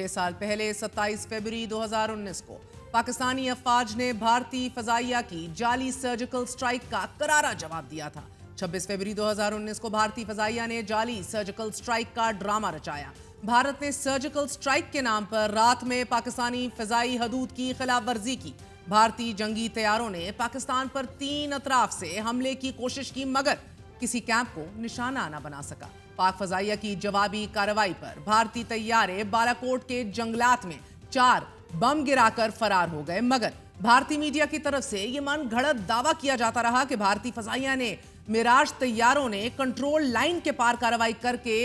6 साल पहले 27 फरवरी 2019 को पाकिस्तानी अफवाज ने भारतीय फजाइया की जाली सर्जिकल स्ट्राइक का करारा जवाब दिया था। 26 फरवरी 2019 को भारतीय फजाइया ने जाली सर्जिकल स्ट्राइक का ड्रामा रचाया। भारत ने सर्जिकल स्ट्राइक के नाम पर रात में पाकिस्तानी फजाई हदूद की खिलाफ वर्जी की। भारतीय जंगी तैयारों ने पाकिस्तान पर 3 अतराफ से हमले की कोशिश की, मगर किसी कैंप को निशाना न बना सका। पाक फजाइया की जवाबी कार्रवाई पर भारतीय तैयारे बालाकोट के जंगलात में 4 बम गिराकर फरार हो गए, मगर भारतीय मीडिया की तरफ से यह मन घड़त दावा किया जाता रहा कि भारतीय फजाइया ने मिराज तैयारों ने कंट्रोल लाइन के पार कार्रवाई करके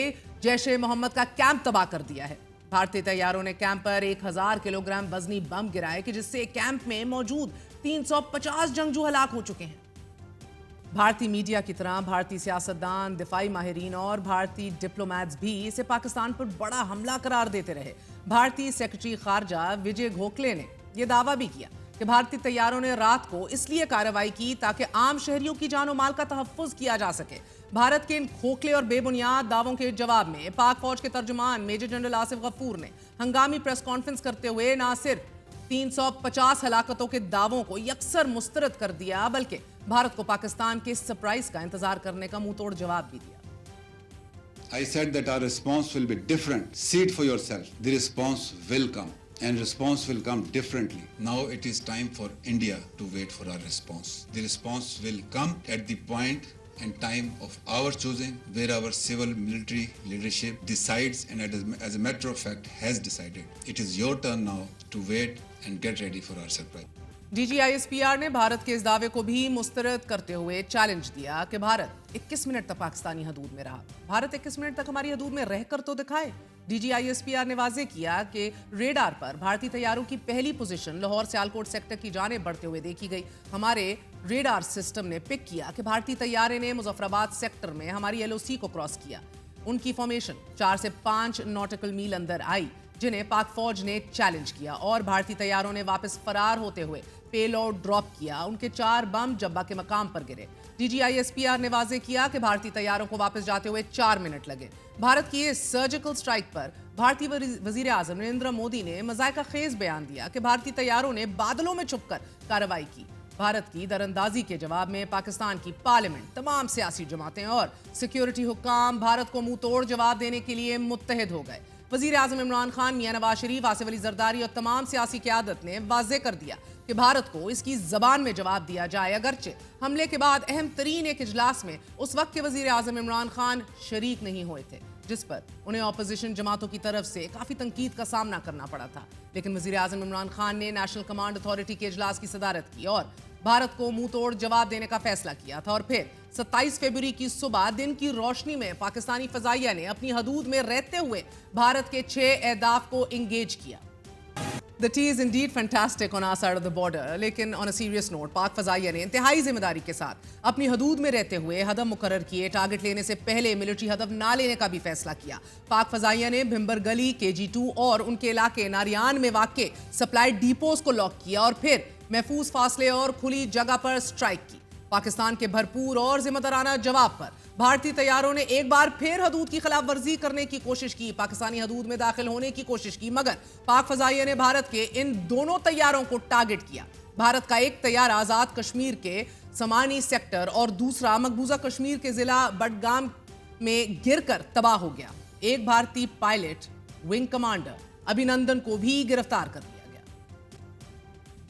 जैश-ए मोहम्मद का कैंप तबाह कर दिया है। भारतीय तैयारों ने कैंप पर 1000 किलोग्राम वजनी बम गिराए कि जिससे कैंप में मौजूद 350 जंगजू हलाक हो चुके हैं। भारतीय मीडिया की तरह भारतीय सियासतदान, दिफाई माहिरीन और भारतीय डिप्लोमैट्स भी इसे पाकिस्तान पर बड़ा हमला करार देते रहे। भारतीय सेक्रेटरी खारजा विजय गोखले ने यह दावा भी किया कि भारतीय तैयारों ने रात को इसलिए कार्रवाई की ताकि आम शहरियों की जान और माल का तहफ्फुज किया जा सके। भारत के इन खोखले और बेबुनियाद दावों के जवाब में पाक फौज के तर्जुमान मेजर जनरल आसिफ गफूर ने हंगामी प्रेस कॉन्फ्रेंस करते हुए न सिर्फ 350 हलाकतों के दावों को यकसर मुस्तरद कर दिया, बल्कि भारत को पाकिस्तान के सरप्राइज का इंतजार करने का मुंह तोड़ जवाब भी दिया। I said that our response will be different. See it for yourself. The response will come. And response will come differently. Now it is time for India to wait for our response. The response will come at the point and time of our choosing, where our civil military leadership decides and as a matter of fact has decided. It is your turn now to wait and get ready for our surprise. DGISPR ने भारत के इस दावे को भी मुस्तरद करते हुए challenge दिया कि भारत 21 मिनट तक पाकिस्तानी हदूद में रहा। भारत 21 मिनट तक हमारी हदूद में रहकर तो दिखाए। DGISPR ने वाजे किया कि रेडार पर भारतीय तैयारों की पहली पोजीशन लाहौर सियालकोट सेक्टर की जाने बढ़ते हुए देखी गई। हमारे रेडार सिस्टम ने पिक किया कि भारतीय तैयारे ने मुजफ्फराबाद सेक्टर में हमारी LOC को क्रॉस किया। उनकी फॉर्मेशन 4 से 5 नॉटिकल मील अंदर आई, जिन्हें पाक फौज ने चैलेंज किया और भारतीय तैयारों ने वापस फरार होते हुए पेलोड ड्रॉप किया। उनके 4 बम जब्बा के मकाम पर गिरे। DGISPR ने वाजे किया कि भारतीय तैयारों को वापस जाते हुए 4 मिनट लगे। भारत की इस सर्जिकल स्ट्राइक पर भारतीय वजीर आजम नरेंद्र मोदी ने मजायका खेज बयान दिया कि भारतीय तैयारों ने बादलों में छुपकर कार्रवाई की। भारत की दरअंदाजी के जवाब में पाकिस्तान की पार्लियामेंट, तमाम सियासी जमातें और सिक्योरिटी हुक्काम भारत को मुंह तोड़ जवाब देने के लिए मुत्तहिद हो गए। वजीर आजम इमरान खान, मियां नवाज शरीफ, आसिफ अली जरदारी और तमाम सियासी क़यादत ने वाज़े कर दिया कि भारत को इसकी जबान में जवाब दिया जाए। अगरचे हमले के बाद अहम तरीन एक इजलास में उस वक्त के वजीर आजम इमरान खान शरीक नहीं हुए थे, जिस पर उन्हें ऑपोजिशन जमातों की तरफ से काफ़ी तनकीद का सामना करना पड़ा था। लेकिन वजीर आजम इमरान खान ने नेशनल कमांड अथॉरिटी के इजलास की सदारत की और भारत को मुंह तोड़ जवाब देने का फैसला किया था। और फिर 27 फरवरी की सुबह दिन की रोशनी में पाकिस्तानी फजाइया ने अपनी हदूद में रहते हुए भारत के 6 अहदाफ को इंगेज किया। The tea is indeed fantastic on our side of the border, लेकिन on a serious note, पाक फजाइया ने इंतहाई जिम्मेदारी के साथ अपनी हदूद में रहते हुए हदफ मुकर्रर किए। टारगेट लेने से पहले मिलिट्री हदफ ना लेने का भी फैसला किया। पाक फजाइया ने भिम्बर गली, KG2 और उनके इलाके नारियान में वाक़े सप्लाई डिपोज को लॉक किया और फिर महफूज फासले और खुली जगह पर स्ट्राइक की। पाकिस्तान के भरपूर और जिम्मेदाराना जवाब पर भारतीय तैयारों ने एक बार फिर हदूद की खिलाफ वर्जी करने की कोशिश की, पाकिस्तानी हदूद में दाखिल होने की कोशिश की, मगर पाक फजाइया ने भारत के इन दोनों तैयारों को टारगेट किया। भारत का एक तैयार आजाद कश्मीर के समानी सेक्टर और दूसरा मकबूजा कश्मीर के जिला बडगाम में गिरकर तबाह हो गया। एक भारतीय पायलट, विंग कमांडर अभिनंदन को भी गिरफ्तार कर दिया।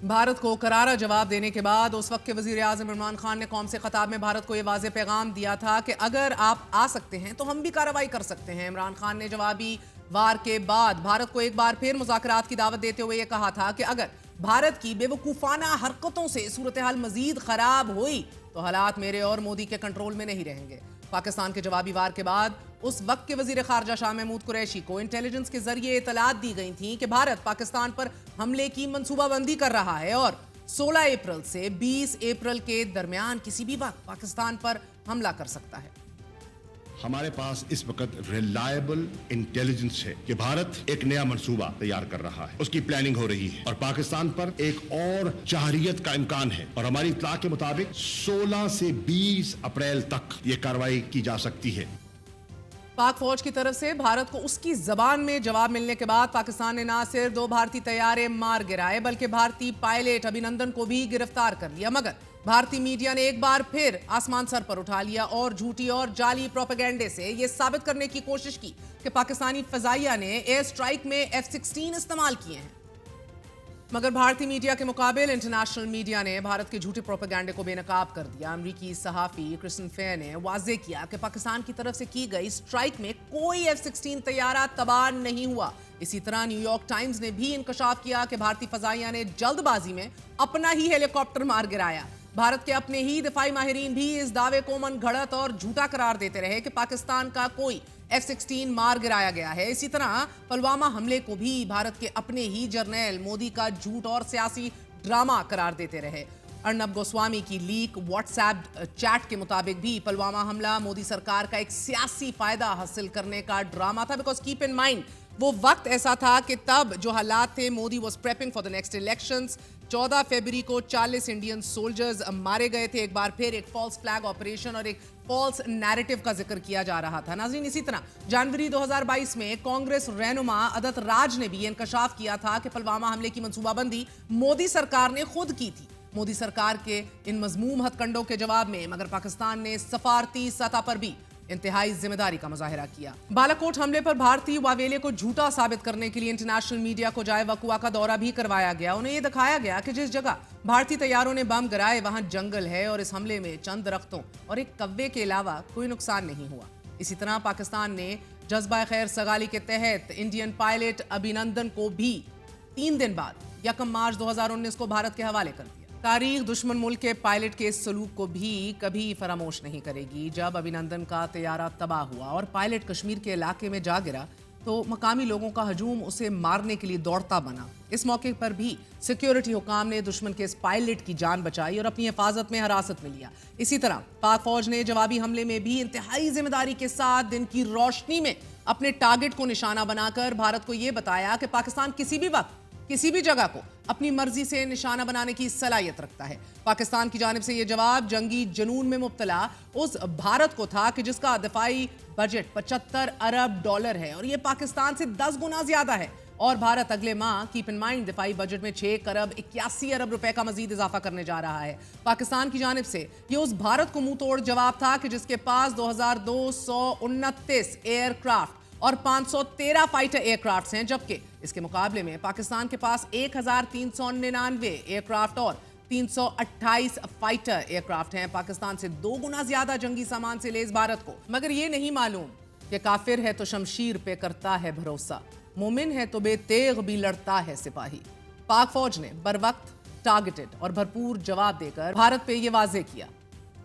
भारत को करारा जवाब देने के बाद उस वक्त के वजीर आजम इमरान खान ने कौम से खिताब में भारत को यह वाज़ेह पैगाम दिया था कि अगर आप आ सकते हैं तो हम भी कार्रवाई कर सकते हैं। इमरान खान ने जवाबी वार के बाद भारत को एक बार फिर मुज़ाकरात की दावत देते हुए यह कहा था कि अगर भारत की बेवकूफ़ाना हरकतों से सूरत हाल मजीद खराब हुई तो हालात मेरे और मोदी के कंट्रोल में नहीं रहेंगे। पाकिस्तान के जवाबी वार के बाद उस वक्त के वजीर खारजा शाह महमूद कुरैशी को इंटेलिजेंस के जरिए इतलात दी गई थी कि भारत पाकिस्तान पर हमले की मंसूबाबंदी कर रहा है और 16 अप्रैल से 20 अप्रैल के दरमियान किसी भी वक्त पाकिस्तान पर हमला कर सकता है। हमारे पास इस वक्त रिलायबल इंटेलिजेंस है कि भारत एक नया मंसूबा तैयार कर रहा है, उसकी प्लानिंग हो रही है और पाकिस्तान पर एक और जहरियत का इम्कान है और हमारी इत्तला के मुताबिक 16 से 20 अप्रैल तक ये कार्रवाई की जा सकती है। पाक फौज की तरफ से भारत को उसकी जबान में जवाब मिलने के बाद पाकिस्तान ने ना सिर्फ 2 भारतीय तैयारे मार गिराए बल्कि भारतीय पायलट अभिनंदन को भी गिरफ्तार कर लिया। मगर भारतीय मीडिया ने एक बार फिर आसमान सर पर उठा लिया और झूठी और जाली प्रोपेगेंडे से यह साबित करने की कोशिश की कि पाकिस्तानी फजाइया ने एयर स्ट्राइक में F-16 इस्तेमाल किए हैं। मगर भारतीय मीडिया के मुकाबले इंटरनेशनल मीडिया ने भारत के झूठे प्रोपेगेंडे को बेनकाब कर दिया। अमरीकी सहाफी क्रिस्टन फेयर ने वाजे किया कि पाकिस्तान की तरफ से की गई स्ट्राइक में कोई F-16 तैयारा तबाह नहीं हुआ। इसी तरह न्यूयॉर्क टाइम्स ने भी इंकशाफ किया कि भारतीय फजाइया ने जल्दबाजी में अपना ही हेलीकॉप्टर मार गिराया। भारत के अपने ही दिफाई माहिरीन भी इस दावे को मनगढ़ंत और झूठा करार देते रहे कि पाकिस्तान का कोई F-16 मार गिराया गया है। इसी तरह पुलवामा हमले को भी भारत के अपने ही जर्नैल मोदी का झूठ और सियासी ड्रामा करार देते रहे। अर्नब गोस्वामी की लीक व्हाट्सएप चैट के मुताबिक भी पुलवामा हमला मोदी सरकार का एक सियासी फायदा हासिल करने का ड्रामा था। बिकॉज कीप इन माइंड वो वक्त ऐसा था कि तब जो हालात थे, Modi was prepping for the next elections. 14 फरवरी को 40 इंडियन सोल्जर्स मारे गए थे। एक बार फिर एक फॉल्स फ्लैग ऑपरेशन और एक फॉल्स नैरेटिव का जिक्र किया जा रहा था। नाज़रीन, इसी तरह जनवरी 2022 में कांग्रेस रहनुमा अदत राज ने भी इंकशाफ किया था कि पुलवामा हमले की मंसूबाबंदी मोदी सरकार ने खुद की थी। मोदी सरकार के इन मजमूम हथकंडों के जवाब में मगर पाकिस्तान ने सफारती सतह पर भी इंतहाई जिम्मेदारी का मुजाहिरा किया। बालाकोट हमले पर भारतीय वावेले को झूठा साबित करने के लिए इंटरनेशनल मीडिया को जाए वकुआ का दौरा भी करवाया गया। उन्हें यह दिखाया गया कि जिस जगह भारतीय तैयारों ने बम गिराए वहां जंगल है और इस हमले में चंद दरख्तों और एक कव्वे के अलावा कोई नुकसान नहीं हुआ। इसी तरह पाकिस्तान ने जज्बा खैर सगाली के तहत इंडियन पायलट अभिनंदन को भी 3 दिन बाद 1 मार्च 2019 को भारत के हवाले कर दिया। तारीख दुश्मन मुल्क के पायलट के इस सलूक को भी कभी फरामोश नहीं करेगी। जब अभिनंदन का तैयारा तबाह हुआ और पायलट कश्मीर के इलाके में जा गिरा तो मकामी लोगों का हजूम उसे मारने के लिए दौड़ता बना। इस मौके पर भी सिक्योरिटी हुकाम ने दुश्मन के इस पायलट की जान बचाई और अपनी हिफाजत में हिरासत में लिया। इसी तरह पाक फौज ने जवाबी हमले में भी इंतहाई जिम्मेदारी के साथ दिन की रोशनी में अपने टारगेट को निशाना बनाकर भारत को यह बताया कि पाकिस्तान किसी भी वक्त किसी भी जगह को अपनी मर्जी से निशाना बनाने की सलाहियत रखता है। पाकिस्तान की जानिब से यह जवाब जंगी जुनून में मुब्तला उस भारत को था कि जिसका दिफाई बजट $75 अरब है और यह पाकिस्तान से 10 गुना ज्यादा है। और भारत अगले माह कीप इन माइंड दिफाई बजट में 6 अरब 81 अरब रुपए का मजीद इजाफा करने जा रहा है। पाकिस्तान की जानिब से यह उस भारत को मुंह तोड़ जवाब था कि जिसके पास 2229 एयरक्राफ्ट और 513 फाइटर एयरक्राफ्ट हैं, जबकि इसके मुकाबले में पाकिस्तान के पास 1399 एयरक्राफ्ट और 328 फाइटर एयरक्राफ्ट हैं। पाकिस्तान से 2 गुना ज्यादा जंगी सामान से लेस भारत को मगर ये नहीं मालूम कि काफिर है तो शमशीर पे करता है भरोसा, मोमिन है तो बेतेग भी लड़ता है सिपाही। पाक फौज ने बर वक्त टारगेटेड और भरपूर जवाब देकर भारत पे ये वाजे किया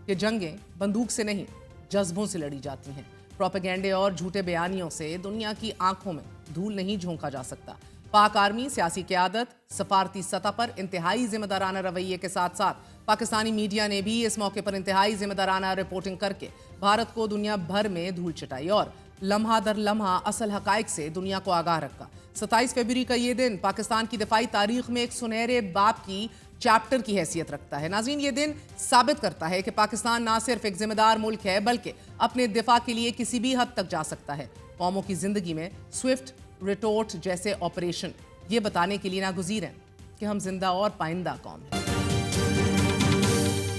कि जंगें बंदूक से नहीं जज्बों से लड़ी जाती हैं। प्रोपेगेंडे और झूठे बयानियों से दुनिया की आंखों में धूल नहीं झोंका जा सकता। पाक आर्मी सियासी क़यादत सफारती सतह पर इंतहाई जिम्मेदाराना रवैये के साथ साथ पाकिस्तानी मीडिया ने भी इस मौके पर इंतहाई जिम्मेदाराना रिपोर्टिंग करके भारत को दुनिया भर में धूल चटाई और लम्हा दर लम्हा असल हकाइक से दुनिया को आगाह रखा। 27 फरवरी का ये दिन पाकिस्तान की दिफाई तारीख में एक सुनहरे बाब की चैप्टर की हैसियत रखता है। नाज़रीन, ये दिन साबित करता है कि पाकिस्तान ना सिर्फ एक जिम्मेदार मुल्क है बल्कि अपने दिफा के लिए किसी भी हद तक जा सकता है। कौमों की जिंदगी में स्विफ्ट रिटोर्ट जैसे ऑपरेशन ये बताने के लिए नागुज़ीर हैं कि हम जिंदा और पाइंदा कौम हैं।